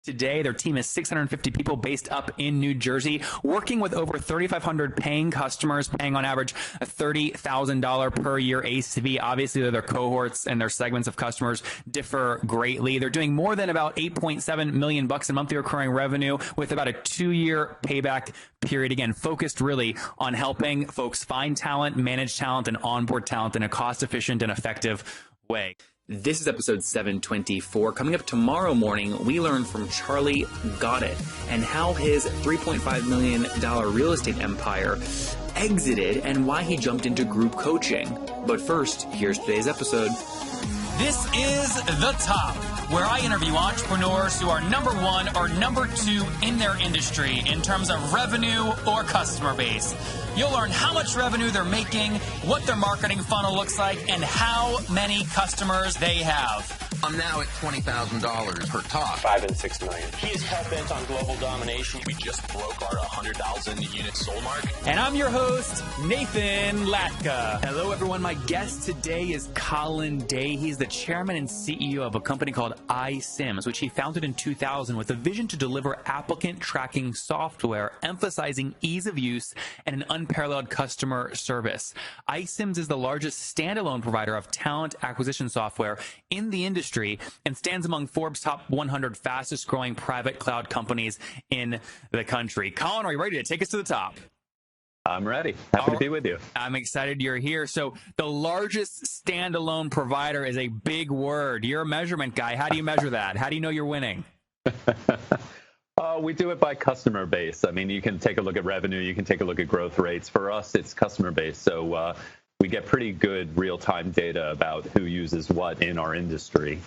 Today, their team is 650 people based up in New Jersey, working with over 3,500 paying customers, paying on average a $30,000 per year ACV. Obviously, their cohorts and their segments of customers differ greatly. They're doing more than about $8.7 million in monthly recurring revenue with about a 2-year payback period. Again, focused really on helping folks find talent, manage talent, and onboard talent in a cost-efficient and effective way. This is episode 724. Coming up tomorrow morning, we learn from Charlie Goddett and how his $3.5 million real estate empire exited and why he jumped into group coaching. But first, here's today's episode. This is The Top, where I interview entrepreneurs who are number one or number two in their industry in terms of revenue or customer base. You'll learn how much revenue they're making, what their marketing funnel looks like, and how many customers they have. I'm now at $20,000 per top. 5 and 6 million. He is hell-bent on global domination. We just broke our 100,000 unit sold mark. And I'm your host, Nathan Latka. Hello, everyone. My guest today is Colin Day. He's the chairman and CEO of a company called iCIMS, which he founded in 2000 with a vision to deliver applicant tracking software, emphasizing ease of use and an unparalleled customer service. iCIMS is the largest standalone provider of talent acquisition software in the industry and stands among Forbes' top 100 fastest growing private cloud companies in the country. Colin, are you ready to take us to the top? I'm ready. Happy to be with you. I'm excited you're here. So the largest standalone provider is a big word. You're a measurement guy. How do you measure that? How do you know you're winning? We do it by customer base. I mean, you can take a look at revenue. You can take a look at growth rates. For us, it's customer base. So we get pretty good real-time data about who uses what in our industry.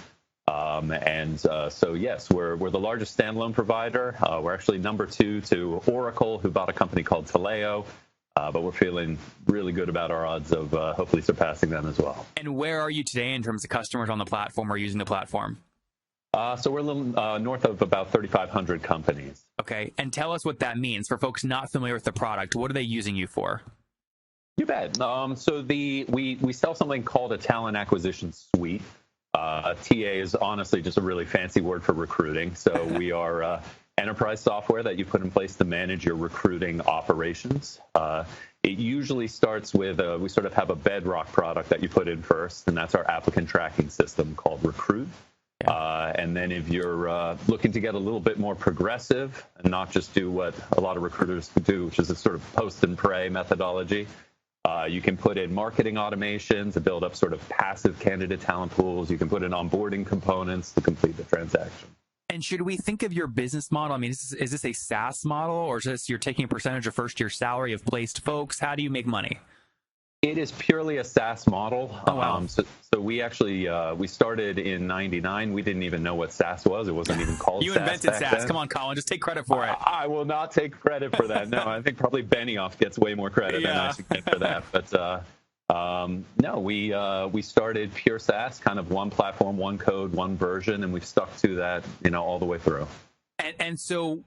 So yes, we're the largest standalone provider. We're actually number 2 to Oracle, who bought a company called Taleo. But we're feeling really good about our odds of hopefully surpassing them as well. And where are you today in terms of customers on the platform or using the platform? So we're a little north of about 3,500 companies. Okay. And tell us what that means for folks not familiar with the product. What are they using you for? You bet. So we sell something called a talent acquisition suite. TA is honestly just a really fancy word for recruiting. So we are enterprise software that you put in place to manage your recruiting operations. It usually starts with we sort of have a bedrock product that you put in first, and that's our applicant tracking system called Recruit. And then if you're looking to get a little bit more progressive and not just do what a lot of recruiters do, which is a sort of post and pray methodology, you can put in marketing automation to build up sort of passive candidate talent pools. You can put in onboarding components to complete the transaction. And should we think of your business model? I mean, is this a SaaS model, or is this you're taking a percentage of first-year salary of placed folks? How do you make money? It is purely a SaaS model. Oh, wow. So we actually we started in '99. We didn't even know what SaaS was. It wasn't even called You SaaS. invented back SaaS. then. Come on, Colin, just take credit for it. I will not take credit for that. No, I think probably Benioff gets way more credit than I should get for that. But no, we started pure SaaS, kind of one platform, one code, one version, and we've stuck to that, all the way through. And so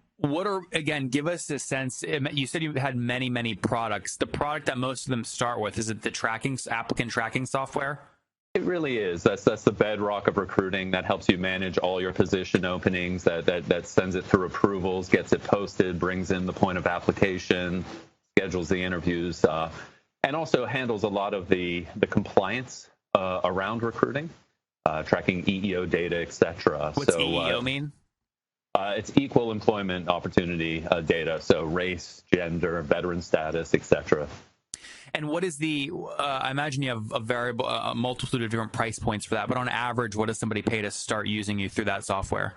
again, give us a sense. You said you had many, many products. The product that most of them start with, is it the applicant tracking software? It really is. That's the bedrock of recruiting. That helps you manage all your position openings, that sends it through approvals, gets it posted, brings in the point of application, schedules the interviews, and also handles a lot of the compliance around recruiting, tracking EEO data, et cetera. What's EEO mean? It's equal employment opportunity data, so race, gender, veteran status, et cetera. And what is I imagine you have a multitude of different price points for that, but on average, what does somebody pay to start using you through that software?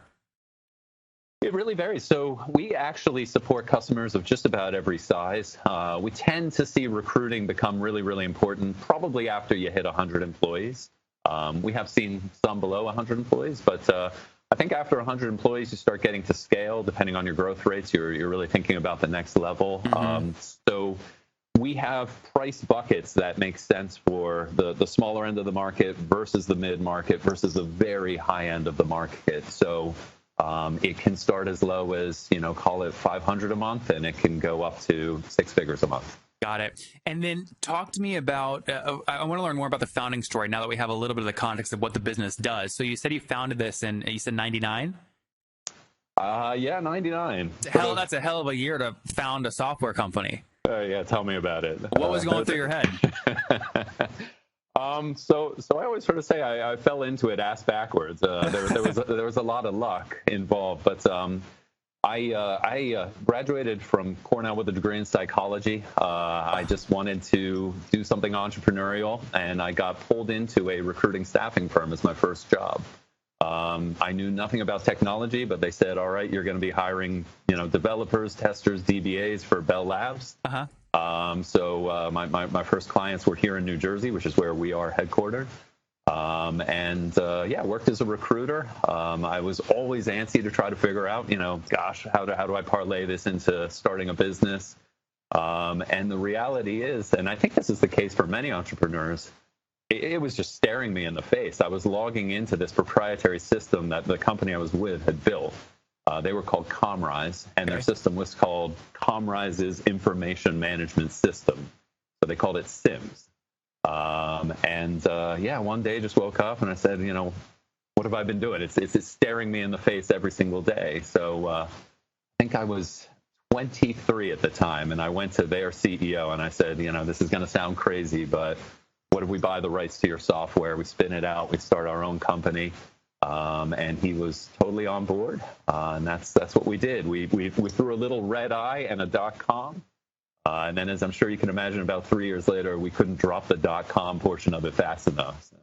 It really varies. So we actually support customers of just about every size. We tend to see recruiting become really, really important probably after you hit 100 employees. We have seen some below 100 employees, but I think after 100 employees, you start getting to scale. Depending on your growth rates, you're really thinking about the next level. Mm-hmm. So we have price buckets that make sense for the smaller end of the market versus the mid-market versus the very high end of the market. So it can start as low as, call it $500 a month, and it can go up to 6 figures a month. Got it. And then talk to me about, I want to learn more about the founding story now that we have a little bit of the context of what the business does. So you said you founded this in, you said 99? Yeah, 99. That's a hell of a year to found a software company. Yeah, tell me about it. What was going through your head? So I always sort of say I fell into it ass backwards. There was a lot of luck involved, but I graduated from Cornell with a degree in psychology. I just wanted to do something entrepreneurial, and I got pulled into a recruiting staffing firm as my first job. I knew nothing about technology, but they said, all right, you're going to be hiring, developers, testers, DBAs for Bell Labs. Uh-huh. So my first clients were here in New Jersey, which is where we are headquartered. Worked as a recruiter. I was always antsy to try to figure out, how do I parlay this into starting a business? And the reality is, and I think this is the case for many entrepreneurs, it was just staring me in the face. I was logging into this proprietary system that the company I was with had built. They were called Comrise, and their system was called Comrise's Information Management System. So they called it SIMS. One day just woke up and I said, what have I been doing? It's staring me in the face every single day. So I think I was 23 at the time, and I went to their CEO and I said, this is going to sound crazy, but what if we buy the rights to your software? We spin it out. We start our own company. And he was totally on board. And that's what we did. We threw a little red eye and a .com. And then, as I'm sure you can imagine, about 3 years later, we couldn't drop the .com portion of it fast enough. So.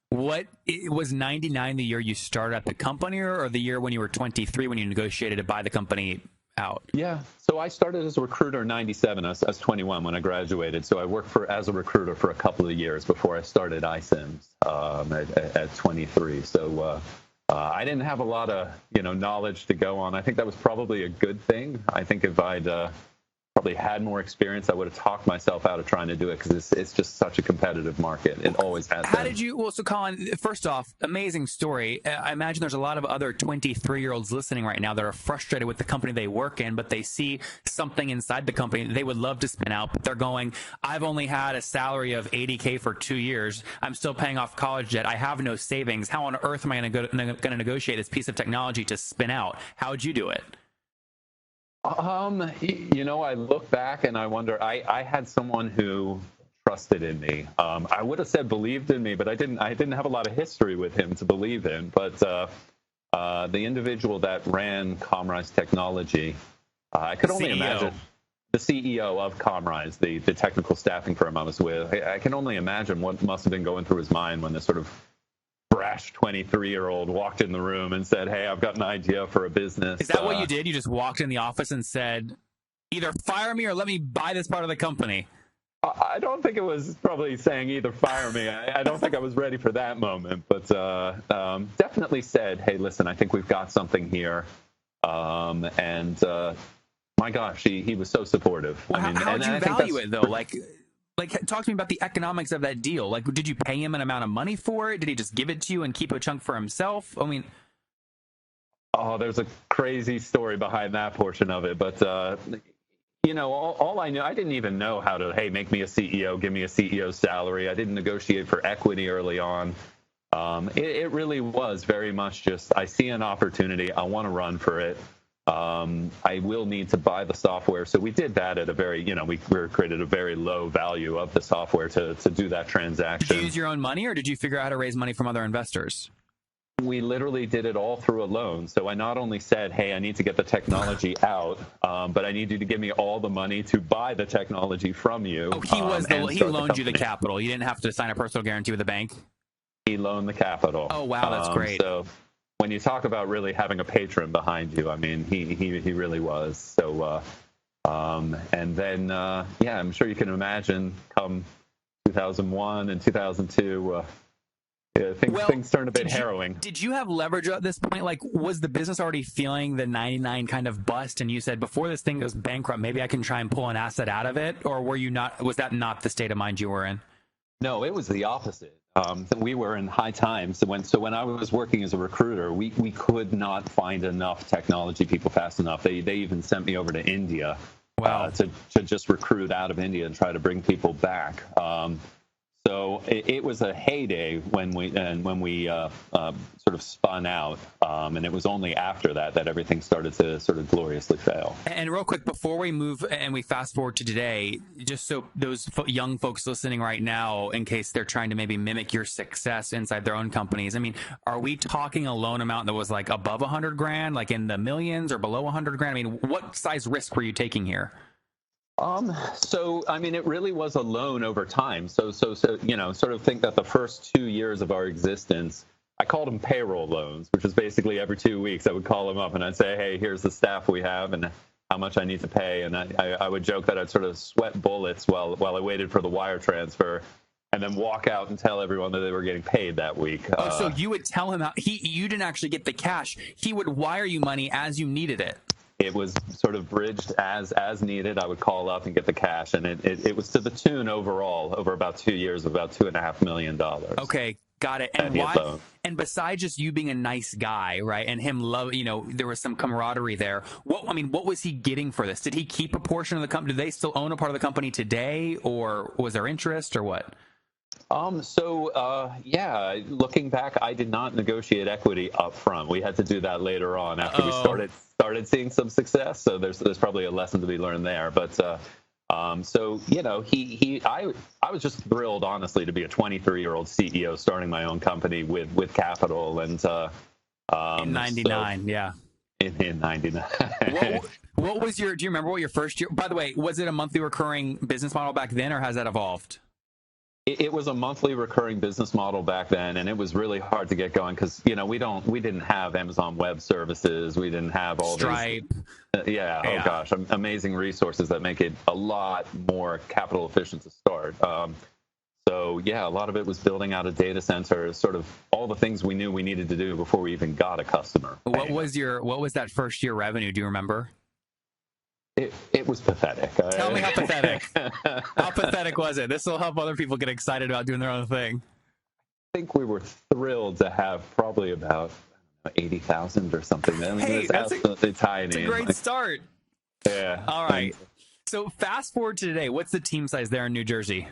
What was 99 the year you started at the company, or the year when you were 23 when you negotiated to buy the company out? Yeah. So I started as a recruiter in 97. I was 21 when I graduated. So I worked as a recruiter for a couple of years before I started iCIMS at 23. So I didn't have a lot of knowledge to go on. I think that was probably a good thing. I think if I'd probably had more experience, I would have talked myself out of trying to do it, because it's just such a competitive market. It always has been. How did you, so Colin, first off, amazing story. I imagine there's a lot of other 23-year-olds listening right now that are frustrated with the company they work in, but they see something inside the company that they would love to spin out, but they're going, I've only had a salary of $80K for 2 years. I'm still paying off college debt. I have no savings. How on earth am I going to negotiate this piece of technology to spin out? How would you do it? I look back and I wonder, I had someone who trusted in me. I would have said believed in me, but I didn't have a lot of history with him to believe in. But the individual that ran Comrise Technology, I could only imagine the CEO of Comrise, the technical staffing firm I was with. I can only imagine what must have been going through his mind when this sort of brash 23-year-old walked in the room and said, hey, I've got an idea for a business. Is that what you did? You just walked in the office and said, either fire me or let me buy this part of the company? I don't think it was probably saying either fire me. I don't think I was ready for that moment, but definitely said, hey, listen, I think we've got something here. My gosh, he was so supportive. Well, how did you value it, though? Like, talk to me about the economics of that deal. Like, did you pay him an amount of money for it? Did he just give it to you and keep a chunk for himself? I mean... Oh, there's a crazy story behind that portion of it. But, all I knew, I didn't even know how to, hey, make me a CEO, give me a CEO salary. I didn't negotiate for equity early on. It really was very much just, I see an opportunity. I want to run for it. I will need to buy the software. So we did that at a very, we created a very low value of the software to do that transaction. Did you use your own money, or did you figure out how to raise money from other investors? We literally did it all through a loan. So I not only said, hey, I need to get the technology out, but I need you to give me all the money to buy the technology from you. Oh, he loaned you the capital. You didn't have to sign a personal guarantee with the bank? He loaned the capital. Oh, wow, that's great. So when you talk about really having a patron behind you, I mean, he really was. So, and then, I'm sure you can imagine come 2001 and 2002, things turned a bit harrowing. Did you have leverage at this point? Like, was the business already feeling the 99 kind of bust, and you said, before this thing goes bankrupt, maybe I can try and pull an asset out of it? Or was that not the state of mind you were in? No, it was the opposite. We were in high times. So when I was working as a recruiter, we could not find enough technology people fast enough. They even sent me over to India to just recruit out of India and try to bring people back. So it was a heyday when we sort of spun out, and it was only after that everything started to sort of gloriously fail. And real quick, before we move and we fast forward to today, just so those young folks listening right now, in case they're trying to maybe mimic your success inside their own companies, I mean, are we talking a loan amount that was like above $100,000, like in the millions, or below $100,000? I mean, what size risk were you taking here? So, I mean, it really was a loan over time. So, you know, sort of think that the first 2 years of our existence, I called them payroll loans, which is basically every 2 weeks I would call them up and I'd say, hey, here's the staff we have and how much I need to pay. And I would joke that I'd sort of sweat bullets while I waited for the wire transfer, and then walk out and tell everyone that they were getting paid that week. So you would tell him you didn't actually get the cash. He would wire you money as you needed it. It was sort of bridged as needed. I would call up and get the cash, and it was to the tune overall over about 2 years of about $2.5 million. Okay, got it. And why? And besides just you being a nice guy, right, and him there was some camaraderie there. What was he getting for this? Did he keep a portion of the company? Do they still own a part of the company today, or was there interest, or what? Looking back, I did not negotiate equity up front. We had to do that later on after we started seeing some success. So there's probably a lesson to be learned there. But I was just thrilled, honestly, to be a 23-year-old CEO starting my own company with capital and in '99, yeah. In '99. What was do you remember what your first year? By the way, was it a monthly recurring business model back then, or has that evolved? It was a monthly recurring business model back then, and it was really hard to get going because we didn't have Amazon Web Services, we didn't have all Stripe. Oh gosh, amazing resources that make it a lot more capital efficient to start. A lot of it was building out a data center, sort of all the things we knew we needed to do before we even got a customer. What was that first year revenue? Do you remember? It was pathetic. Tell me how pathetic. How pathetic was it? This will help other people get excited about doing their own thing. I think we were thrilled to have probably about 80,000 or something. I mean, it's absolutely tiny. It's a great start. Yeah. All right. So fast forward to today. What's the team size there in New Jersey?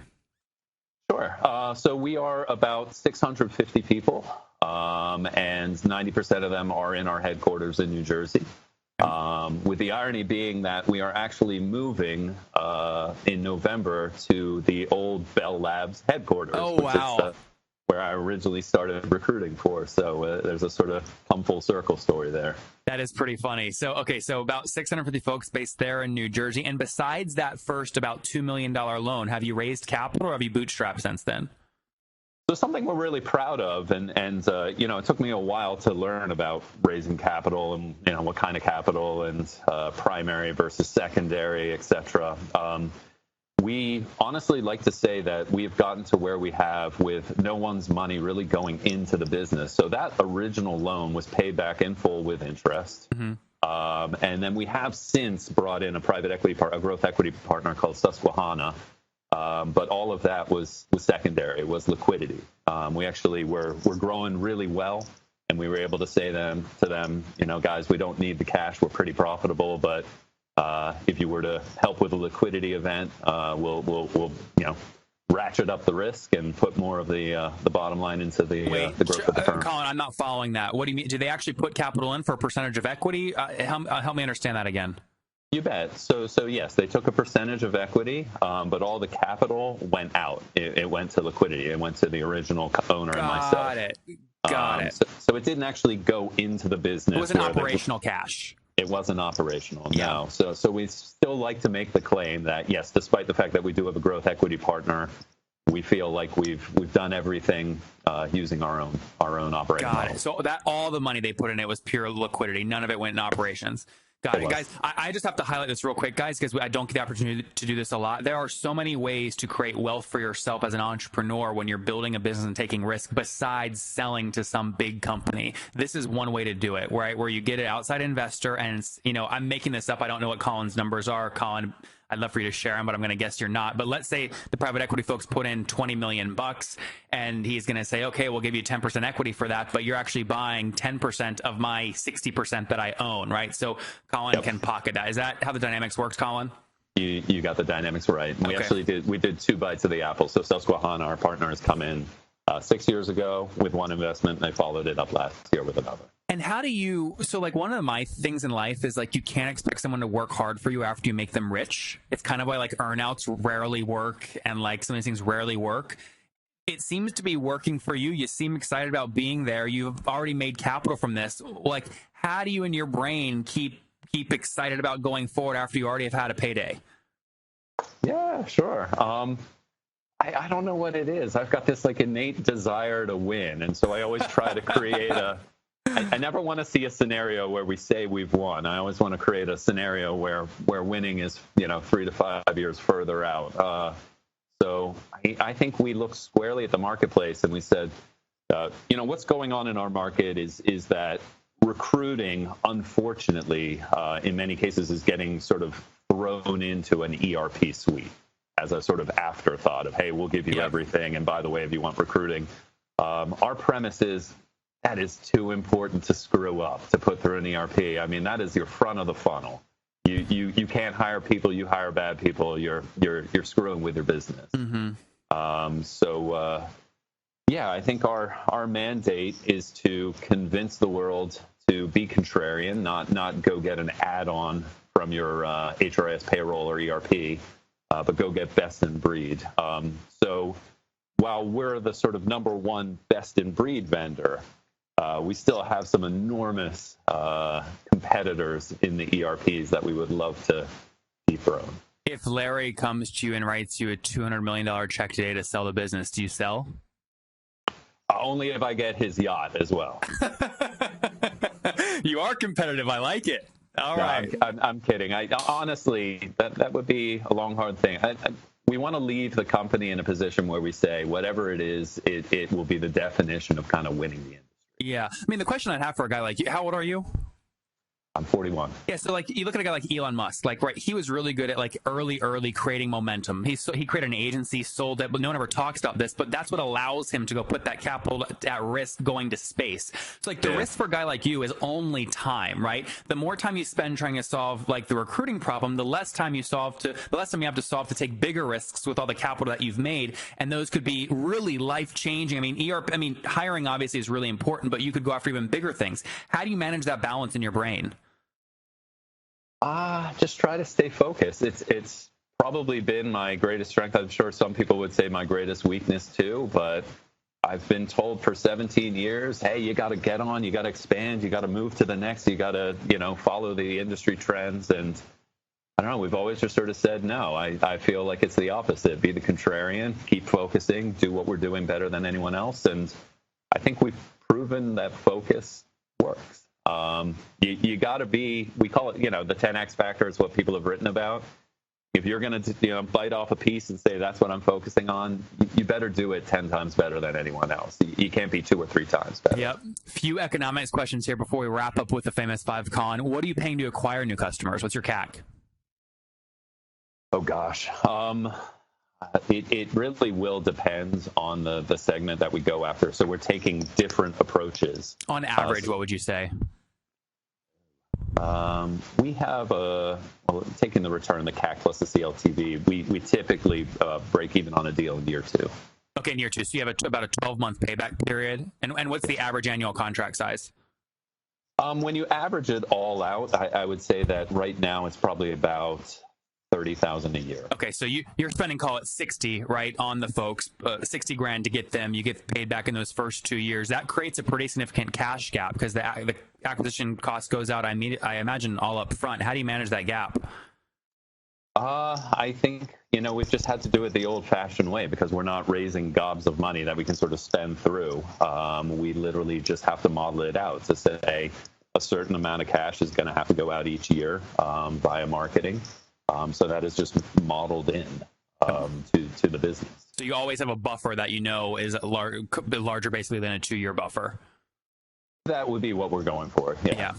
Sure. So we are about 650 people, and 90% of them are in our headquarters in New Jersey. With the irony being that we are actually moving in November to the old Bell Labs headquarters, which is where I originally started recruiting for. So there's a sort of come full circle story there. That is pretty funny. So about 650 folks based there in New Jersey. And besides that first about $2 million loan, have you raised capital or have you bootstrapped since then? So something we're really proud of, and it took me a while to learn about raising capital and what kind of capital and primary versus secondary, et cetera. We honestly like to say that we've gotten to where we have with no one's money really going into the business. So that original loan was paid back in full with interest. Mm-hmm. And then we have since brought in a growth equity partner called Susquehanna. But all of that was secondary, was liquidity. We actually we're growing really well, and we were able to say to them, guys, we don't need the cash. We're pretty profitable, but if you were to help with a liquidity event, we'll ratchet up the risk and put more of the bottom line into the growth of the firm. Colin, I'm not following that. What do you mean? Do they actually put capital in for a percentage of equity? Help me understand that again. You bet. So yes, they took a percentage of equity, but all the capital went out. It went to liquidity. It went to the original owner and myself. Got it. So it didn't actually go into the business. It wasn't operational cash. It wasn't operational, yeah. No. So we still like to make the claim that, yes, despite the fact that we do have a growth equity partner, we feel like we've done everything using our own operating model. So that all the money they put in it was pure liquidity. None of it went in operations. Got it, guys. I just have to highlight this real quick, guys, because I don't get the opportunity to do this a lot. There are so many ways to create wealth for yourself as an entrepreneur when you're building a business and taking risk besides selling to some big company. This is one way to do it, right? Where you get an outside investor and, I'm making this up. I don't know what Colin's numbers are. Colin, I'd love for you to share them, but I'm going to guess you're not. But let's say the private equity folks put in $20 million and he's going to say, okay, we'll give you 10% equity for that, but you're actually buying 10% of my 60% that I own, right? So Colin can pocket that. Is that how the dynamics works, Colin? you got the dynamics right. And we Okay. actually did two bites of the apple. So Susquehanna, our partner, has come in 6 years ago with one investment, and they followed it up last year with another. And how do you, so like one of my things in life is like you can't expect someone to work hard for you after you make them rich. It's kind of why like earnouts rarely work and like some of these things rarely work. It seems to be working for you. You seem excited about being there. You've already made capital from this. Like, how do you in your brain keep excited about going forward after you already have had a payday? Yeah, sure. I don't know what it is. I've got this like innate desire to win. And so I always try to create I never want to see a scenario where we say we've won. I always want to create a scenario where winning is, 3 to 5 years further out. So I think we looked squarely at the marketplace and we said, what's going on in our market is that recruiting, unfortunately, in many cases is getting sort of thrown into an ERP suite as a sort of afterthought of, hey, we'll give you everything. And by the way, if you want recruiting, our premise is that is too important to screw up, to put through an ERP. I mean, that is your front of the funnel. You can't hire people. You hire bad people. You're screwing with your business. Mm-hmm. I think our mandate is to convince the world to be contrarian, not go get an add-on from your HRIS payroll or ERP, but go get best in breed. So while we're the sort of number one best in breed vendor, we still have some enormous competitors in the ERPs that we would love to dethrone. If Larry comes to you and writes you a $200 million check today to sell the business, do you sell? Only if I get his yacht as well. You are competitive. I like it. All right. I'm kidding. Honestly, that would be a long, hard thing. We want to leave the company in a position where we say whatever it is, it will be the definition of kind of winning the industry. Yeah. I mean, the question I'd have for a guy like you, how old are you? I'm 41. Yeah, so like you look at a guy like Elon Musk, like right, he was really good at like early creating momentum. He created an agency, sold it, but no one ever talks about this. But that's what allows him to go put that capital at risk going to space. So like the risk for a guy like you is only time, right? The more time you spend trying to solve like the recruiting problem, the less time you have to solve to take bigger risks with all the capital that you've made, and those could be really life changing. I mean, hiring obviously is really important, but you could go after even bigger things. How do you manage that balance in your brain? Just try to stay focused. It's probably been my greatest strength. I'm sure some people would say my greatest weakness too, but I've been told for 17 years, hey, you got to get on, you got to expand, you got to move to the next, you got to, follow the industry trends. And I don't know, we've always just sort of said, no, I feel like it's the opposite. Be the contrarian, keep focusing, do what we're doing better than anyone else. And I think we've proven that focus works. You got to be, we call it, the 10X factor is what people have written about. If you're going to, bite off a piece and say, that's what I'm focusing on, you better do it 10 times better than anyone else. You can't be 2 or 3 times better. Yep. Few economics questions here before we wrap up with the famous 5 con. What are you paying to acquire new customers? What's your CAC? Oh, gosh. It really will depend on the segment that we go after. So we're taking different approaches. On average, what would you say? We have taking the return, the CAC plus the CLTV, we typically break even on a deal in year 2. Okay, in year 2. So you have about a 12-month payback period. And what's the average annual contract size? When you average it all out, I would say that right now it's probably about $30,000 a year. Okay, so you're spending, call it 60, right, on the folks, 60 grand to get them. You get paid back in those first 2 years. That creates a pretty significant cash gap because the acquisition cost goes out, I imagine, all up front. How do you manage that gap? I think, we've just had to do it the old-fashioned way because we're not raising gobs of money that we can sort of spend through. We literally just have to model it out to say a certain amount of cash is going to have to go out each year via marketing. So that is just modeled in to the business. So you always have a buffer that is larger basically than a 2-year buffer. That would be what we're going for. Yeah.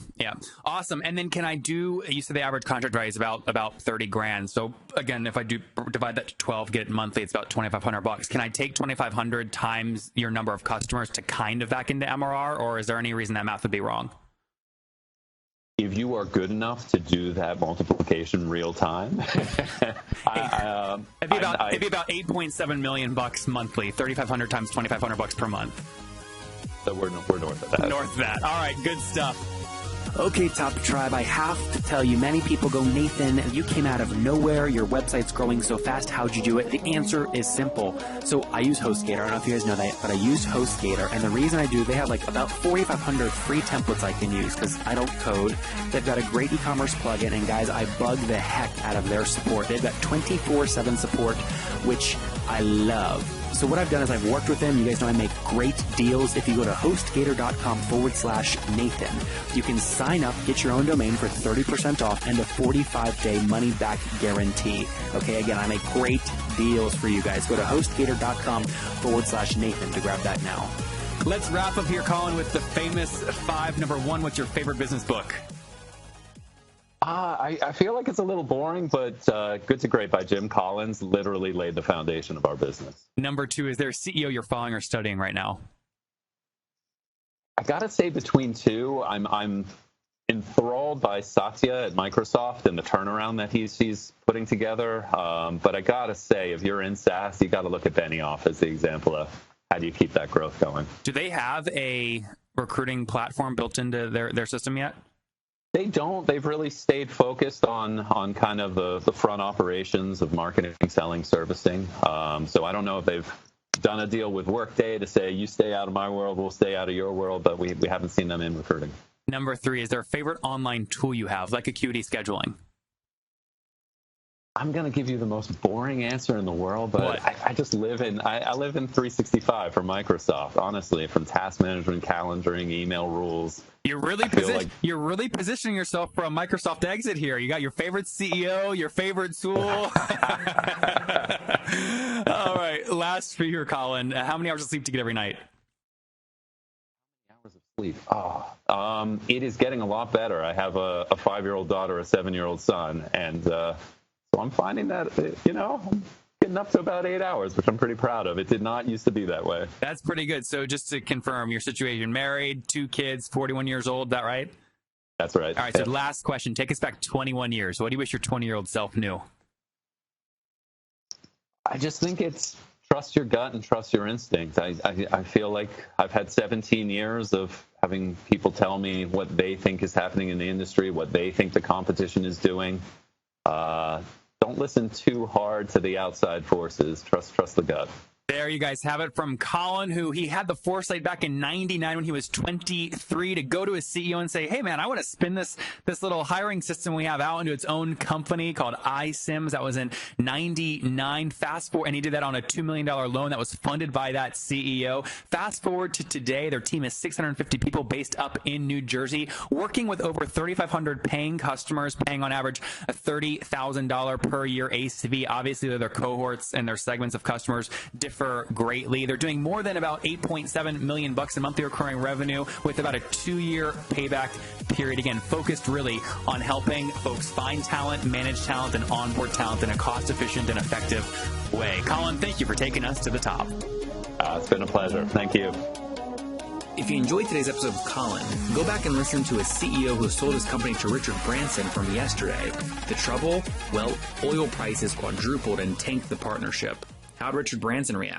Awesome. And then you said the average contract value is about 30 grand. So again, if I do divide that to 12, get it monthly, it's about $2,500. Can I take 2,500 times your number of customers to kind of back into MRR, or is there any reason that math would be wrong? if you are good enough to do that multiplication real time, it'd be about $8.7 million monthly, 3,500 times $2,500 per month. So we're north of that. North of that. All right, good stuff. Okay, Top Tribe, I have to tell you, many people go, Nathan, you came out of nowhere. Your website's growing so fast. How'd you do it? The answer is simple. So I use HostGator. I don't know if you guys know that, but I use HostGator. And the reason I do, they have like about 4,500 free templates I can use because I don't code. They've got a great e-commerce plugin. And guys, I bug the heck out of their support. They've got 24/7 support, which I love. So what I've done is I've worked with them. You guys know I make great deals. If you go to hostgator.com/Nathan, you can sign up, get your own domain for 30% off and a 45-day money-back guarantee. Okay, again, I make great deals for you guys. Go to hostgator.com/Nathan to grab that now. Let's wrap up here, Colin, with the famous 5. Number 1, what's your favorite business book? I feel like it's a little boring, but Good to Great by Jim Collins literally laid the foundation of our business. Number 2, is there a CEO you're following or studying right now? I gotta say between two, I'm enthralled by Satya at Microsoft and the turnaround that he's putting together. But I gotta say, if you're in SaaS, you gotta look at Benioff as the example of how do you keep that growth going. Do they have a recruiting platform built into their system yet? They don't. They've really stayed focused on kind of the front operations of marketing, selling, servicing. So I don't know if they've done a deal with Workday to say, you stay out of my world, we'll stay out of your world, but we haven't seen them in recruiting. Number 3, is there a favorite online tool you have, like Acuity Scheduling? I'm going to give you the most boring answer in the world, but I just live in 365 from Microsoft, honestly, from task management, calendaring, email rules. You're really positioning yourself for a Microsoft exit here. You got your favorite CEO, your favorite tool. All right, last for you, Colin. How many hours of sleep do you get every night? Hours of sleep. It is getting a lot better. I have a 5-year-old daughter, a 7-year-old son, and so I'm finding that, I'm getting up to about 8 hours, which I'm pretty proud of. It did not used to be that way. That's pretty good. So just to confirm, your situation, married, 2 kids, 41 years old, is that right? That's right. All right, so last question. Take us back 21 years. What do you wish your 20-year-old self knew? I just think it's trust your gut and trust your instinct. I feel like I've had 17 years of having people tell me what they think is happening in the industry, what they think the competition is doing. Don't listen too hard to the outside forces. Trust the gut. There you guys have it from Colin, who he had the foresight back in 99 when he was 23 to go to his CEO and say, hey, man, I want to spin this little hiring system we have out into its own company called iCIMS. That was in 99. Fast forward, and he did that on a $2 million loan that was funded by that CEO. Fast forward to today, their team is 650 people based up in New Jersey, working with over 3,500 paying customers, paying on average a $30,000 per year ACV. Obviously, their cohorts and their segments of customers differ greatly. They're doing more than about $8.7 million in monthly recurring revenue with about a 2-year payback period. Again, focused really on helping folks find talent, manage talent, and onboard talent in a cost-efficient and effective way. Colin, thank you for taking us to the top. It's been a pleasure. Thank you. If you enjoyed today's episode of Colin, go back and listen to a CEO who sold his company to Richard Branson from yesterday. The trouble? Well, oil prices quadrupled and tanked the partnership. How'd Richard Branson react?